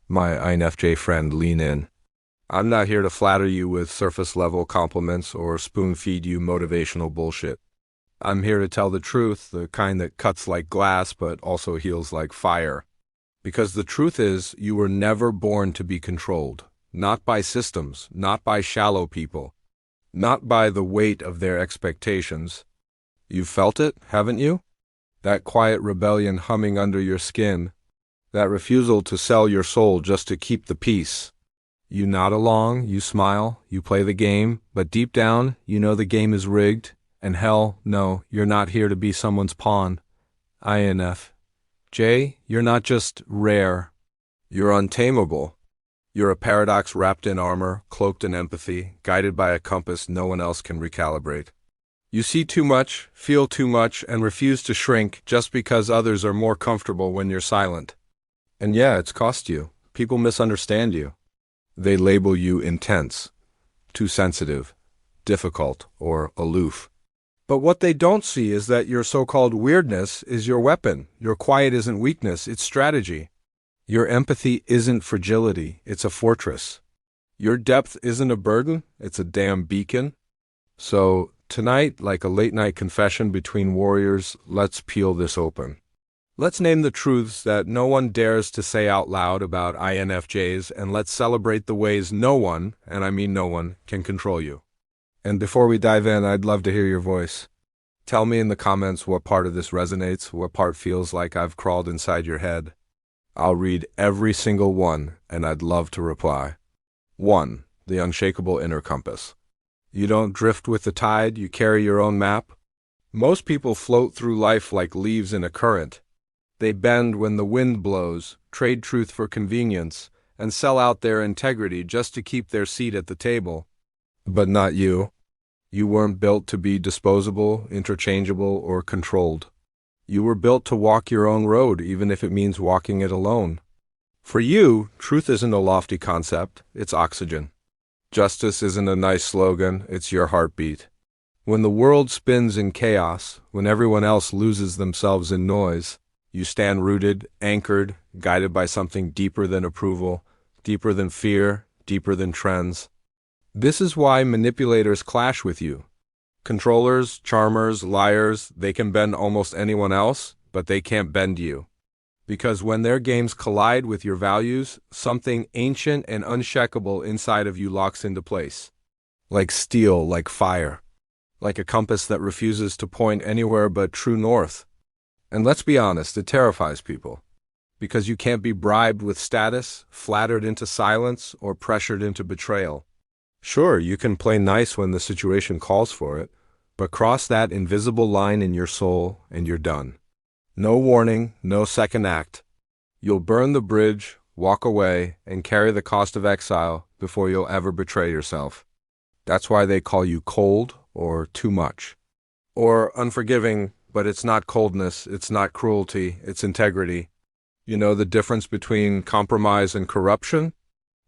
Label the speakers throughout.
Speaker 1: My INFJ friend, lean in. I'm not here to flatter you with surface-level compliments or spoon-feed you motivational bullshit. I'm here to tell the truth, the kind that cuts like glass but also heals like fire. Because the truth is, you were never born to be controlled. Not by systems, not by shallow people, not by the weight of their expectations. You've felt it, haven't you? That quiet rebellion humming under your skin, that refusal to sell your soul just to keep the peace. You nod along, you smile, you play the game, but deep down, you know the game is rigged, and hell, no, you're not here to be someone's pawn. INFJ, you're not just rare. You're untamable. You're a paradox wrapped in armor, cloaked in empathy, guided by a compass no one else can recalibrate. You see too much, feel too much, and refuse to shrink just because others are more comfortable when you're silent. And yeah, it's cost you. People misunderstand you. They label you intense, too sensitive, difficult, or aloof. But what they don't see is that your so-called weirdness is your weapon. Your quiet isn't weakness, it's strategy. Your empathy isn't fragility, it's a fortress. Your depth isn't a burden, it's a damn beacon. So, tonight, like a late-night confession between warriors, let's peel this open. Let's name the truths that no one dares to say out loud about INFJs, and let's celebrate the ways no one, and I mean no one, can control you. And before we dive in, I'd love to hear your voice. Tell me in the comments what part of this resonates, what part feels like I've crawled inside your head. I'll read every single one, and I'd love to reply. 1. The unshakable inner compass. You don't drift with the tide, you carry your own map. Most people float through life like leaves in a current. They bend when the wind blows, trade truth for convenience, and sell out their integrity just to keep their seat at the table. But not you. You weren't built to be disposable, interchangeable, or controlled. You were built to walk your own road, even if it means walking it alone. For you, truth isn't a lofty concept, it's oxygen. Justice isn't a nice slogan, it's your heartbeat. When the world spins in chaos, when everyone else loses themselves in noise, you stand rooted, anchored, guided by something deeper than approval, deeper than fear, deeper than trends. This is why manipulators clash with you. Controllers, charmers, liars, they can bend almost anyone else, but they can't bend you. Because when their games collide with your values, something ancient and unshakable inside of you locks into place. Like steel, like fire. Like a compass that refuses to point anywhere but true north. And let's be honest, it terrifies people. Because you can't be bribed with status, flattered into silence, or pressured into betrayal. Sure, you can play nice when the situation calls for it, but cross that invisible line in your soul and you're done. No warning, no second act. You'll burn the bridge, walk away, and carry the cost of exile before you'll ever betray yourself. That's why they call you cold or too much. Or unforgiving, but it's not coldness, it's not cruelty, it's integrity. You know the difference between compromise and corruption?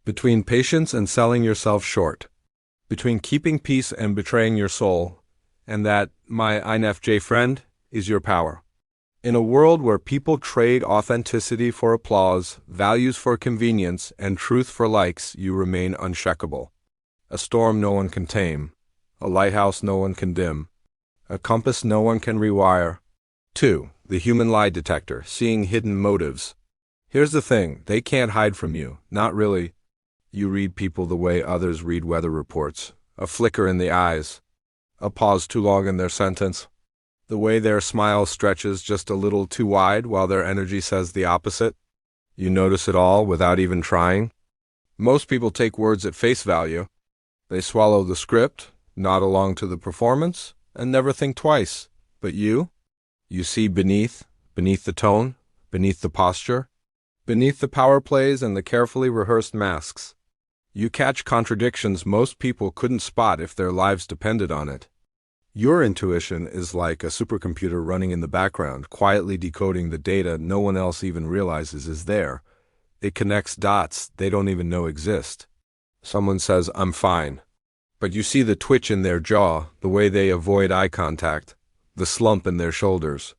Speaker 1: Between patience and selling yourself short. Between keeping peace and betraying your soul. And that, my INFJ friend, is your power. In a world where people trade authenticity for applause, values for convenience, and truth for likes, you remain unshakable. A storm no one can tame. A lighthouse no one can dim. A compass no one can rewire. 2. The Human Lie Detector, seeing hidden motives. Here's the thing, they can't hide from you, not really. You read people the way others read weather reports. A flicker in the eyes. A pause too long in their sentence. The way their smile stretches just a little too wide while their energy says the opposite. You notice it all without even trying. Most people take words at face value. They swallow the script, nod along to the performance, and never think twice. But you see beneath the tone, beneath the posture, beneath the power plays and the carefully rehearsed masks. You catch contradictions most people couldn't spot if their lives depended on it. Your intuition is like a supercomputer running in the background, quietly decoding the data no one else even realizes is there. It connects dots they don't even know exist. Someone says, "I'm fine." But you see the twitch in their jaw, the way they avoid eye contact, the slump in their shoulders.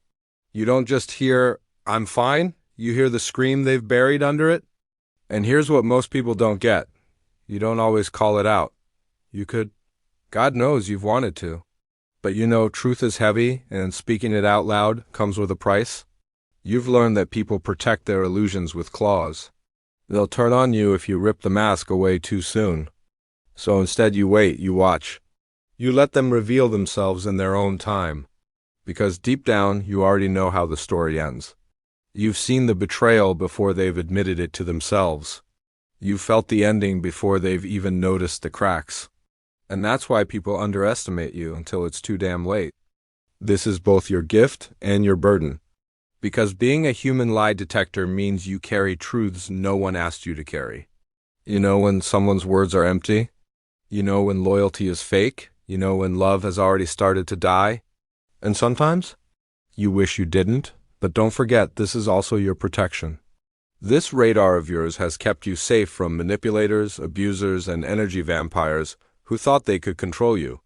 Speaker 1: You don't just hear, "I'm fine," you hear the scream they've buried under it. And here's what most people don't get. You don't always call it out. You could. God knows you've wanted to. But you know truth is heavy, and speaking it out loud comes with a price. You've learned that people protect their illusions with claws. They'll turn on you if you rip the mask away too soon. So instead you wait, you watch. You let them reveal themselves in their own time. Because deep down, you already know how the story ends. You've seen the betrayal before they've admitted it to themselves. You've felt the ending before they've even noticed the cracks. And that's why people underestimate you until it's too damn late. This is both your gift and your burden. Because being a human lie detector means you carry truths no one asked you to carry. You know when someone's words are empty? You know when loyalty is fake? You know when love has already started to die? And sometimes, you wish you didn't, but don't forget this is also your protection. This radar of yours has kept you safe from manipulators, abusers, and energy vampires who thought they could control you.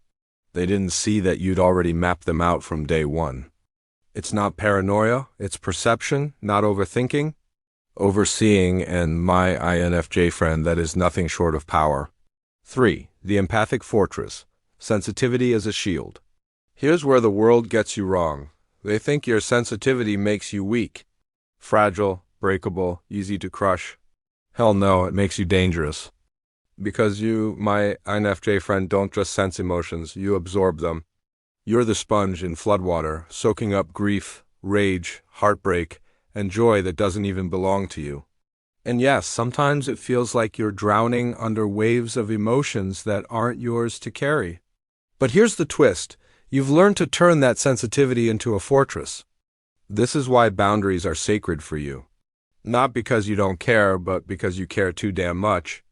Speaker 1: They didn't see that you'd already mapped them out from day one. It's not paranoia, it's perception, not overthinking. Overseeing, and my INFJ friend, that is nothing short of power. 3. The Empathic Fortress. Sensitivity as a shield. Here's where the world gets you wrong. They think your sensitivity makes you weak, fragile, breakable, easy to crush. Hell no, it makes you dangerous. Because you, my INFJ friend, don't just sense emotions, you absorb them. You're the sponge in floodwater, soaking up grief, rage, heartbreak, and joy that doesn't even belong to you. And yes, sometimes it feels like you're drowning under waves of emotions that aren't yours to carry. But here's the twist. You've learned to turn that sensitivity into a fortress. This is why boundaries are sacred for you. Not because you don't care, but because you care too damn much.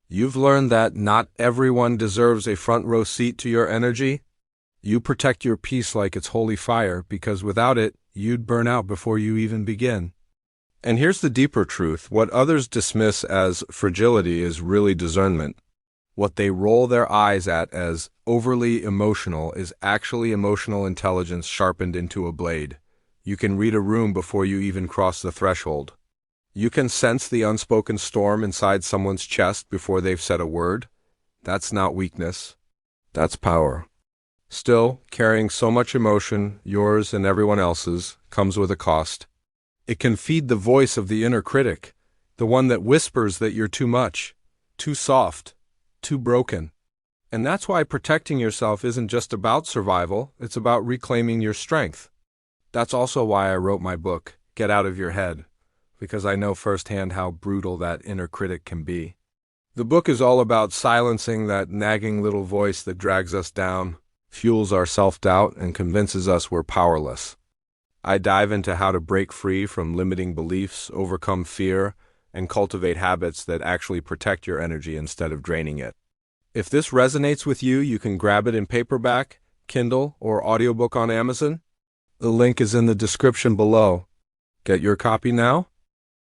Speaker 1: You've learned that not everyone deserves a front row seat to your energy. You protect your peace like it's holy fire, because without it, you'd burn out before you even begin. And here's the deeper truth. What others dismiss as fragility is really discernment. What they roll their eyes at as overly emotional is actually emotional intelligence sharpened into a blade. You can read a room before you even cross the threshold. You can sense the unspoken storm inside someone's chest before they've said a word. That's not weakness. That's power. Still, carrying so much emotion, yours and everyone else's, comes with a cost. It can feed the voice of the inner critic, the one that whispers that you're too much, too soft, too broken. And that's why protecting yourself isn't just about survival, it's about reclaiming your strength. That's also why I wrote my book, Get Out of Your Head, because I know firsthand how brutal that inner critic can be. The book is all about silencing that nagging little voice that drags us down, fuels our self-doubt, and convinces us we're powerless. I dive into how to break free from limiting beliefs, overcome fear, and cultivate habits that actually protect your energy instead of draining it. If this resonates with you, you can grab it in paperback, Kindle, or audiobook on Amazon. The link is in the description below. Get your copy now?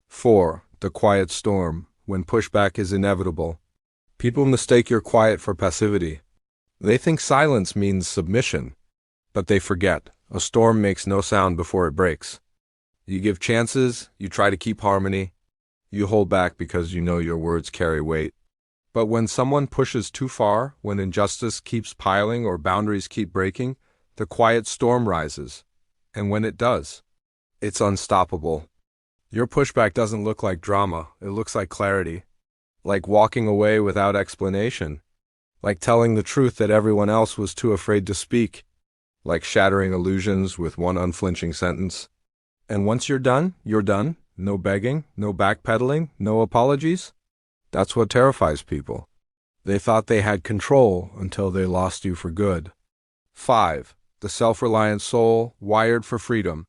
Speaker 1: 4. The Quiet Storm. When pushback is inevitable. People mistake your quiet for passivity. They think silence means submission. But they forget. A storm makes no sound before it breaks. You give chances, you try to keep harmony. You hold back because you know your words carry weight. But when someone pushes too far, when injustice keeps piling or boundaries keep breaking, the quiet storm rises. And when it does, it's unstoppable. Your pushback doesn't look like drama, it looks like clarity. Like walking away without explanation. Like telling the truth that everyone else was too afraid to speak. Like shattering illusions with one unflinching sentence. And once you're done, you're done. No begging, no backpedaling, no apologies. That's what terrifies people. They thought they had control until they lost you for good. 5. The Self-Reliant Soul, wired for freedom.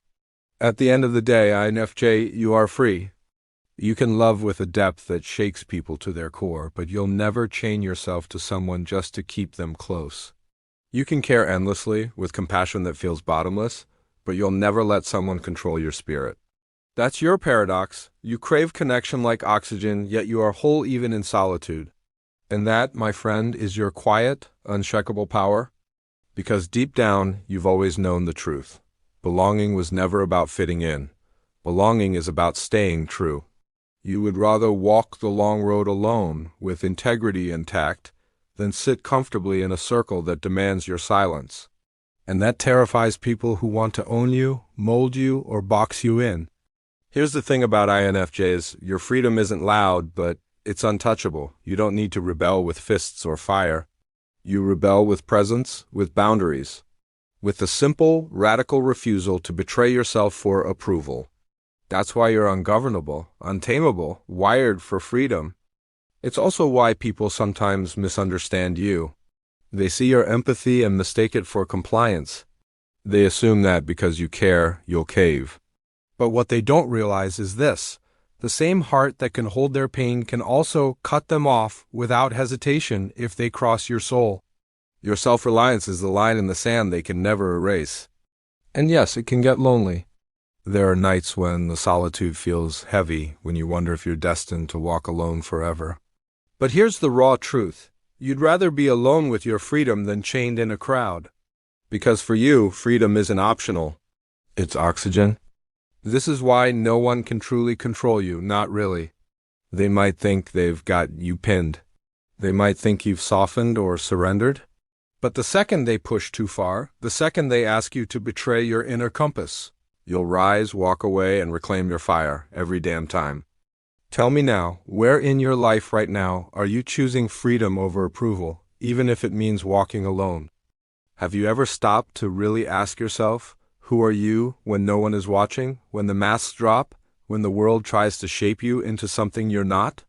Speaker 1: At the end of the day, INFJ, you are free. You can love with a depth that shakes people to their core, but you'll never chain yourself to someone just to keep them close. You can care endlessly, with compassion that feels bottomless, but you'll never let someone control your spirit. That's your paradox. You crave connection like oxygen, yet you are whole even in solitude. And that, my friend, is your quiet, unshakable power. Because deep down, you've always known the truth. Belonging was never about fitting in. Belonging is about staying true. You would rather walk the long road alone, with integrity intact, than sit comfortably in a circle that demands your silence. And that terrifies people who want to own you, mold you, or box you in. Here's the thing about INFJs, your freedom isn't loud, but it's untouchable. You don't need to rebel with fists or fire. You rebel with presence, with boundaries, with the simple, radical refusal to betray yourself for approval. That's why you're ungovernable, untamable, wired for freedom. It's also why people sometimes misunderstand you. They see your empathy and mistake it for compliance. They assume that because you care, you'll cave. But what they don't realize is this: the same heart that can hold their pain can also cut them off without hesitation if they cross your soul. Your self-reliance is the line in the sand they can never erase. And yes, it can get lonely. There are nights when the solitude feels heavy, when you wonder if you're destined to walk alone forever. But here's the raw truth. You'd rather be alone with your freedom than chained in a crowd. Because for you, freedom isn't optional. It's oxygen. This is why no one can truly control you, not really. They might think they've got you pinned. They might think you've softened or surrendered. But the second they push too far, the second they ask you to betray your inner compass, you'll rise, walk away, and reclaim your fire every damn time. Tell me now, where in your life right now are you choosing freedom over approval, even if it means walking alone? Have you ever stopped to really ask yourself, who are you when no one is watching, when the masks drop, when the world tries to shape you into something you're not?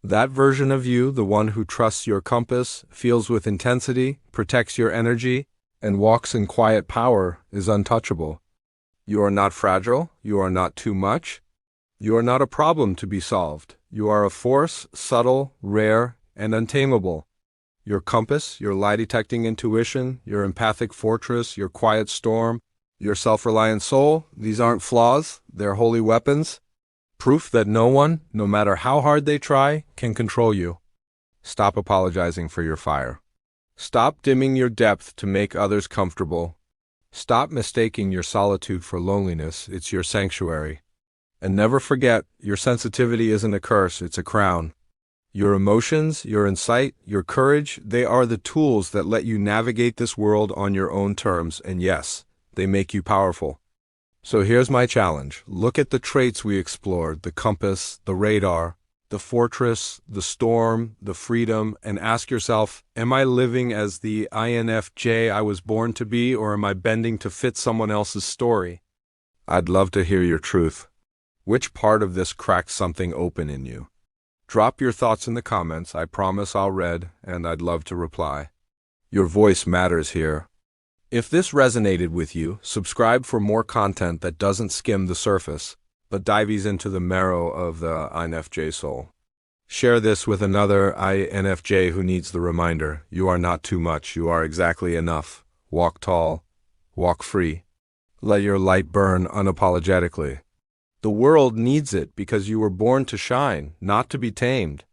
Speaker 1: That version of you, the one who trusts your compass, feels with intensity, protects your energy, and walks in quiet power, is untouchable. You are not fragile. You are not too much. You are not a problem to be solved. You are a force, subtle, rare, and untamable. Your compass, your lie-detecting intuition, your empathic fortress, your quiet storm, your self-reliant soul, these aren't flaws, they're holy weapons. Proof that no one, no matter how hard they try, can control you. Stop apologizing for your fire. Stop dimming your depth to make others comfortable. Stop mistaking your solitude for loneliness. It's your sanctuary. And never forget, your sensitivity isn't a curse, it's a crown. Your emotions, your insight, your courage, they are the tools that let you navigate this world on your own terms, and yes, they make you powerful. So here's my challenge. Look at the traits we explored, the compass, the radar, the fortress, the storm, the freedom, and ask yourself, am I living as the INFJ I was born to be, or am I bending to fit someone else's story? I'd love to hear your truth. Which part of this cracked something open in you? Drop your thoughts in the comments. I promise I'll read, and I'd love to reply. Your voice matters here. If this resonated with you, subscribe for more content that doesn't skim the surface, but dives into the marrow of the INFJ soul. Share this with another INFJ who needs the reminder. You are not too much. You are exactly enough. Walk tall. Walk free. Let your light burn unapologetically. The world needs it because you were born to shine, not to be tamed.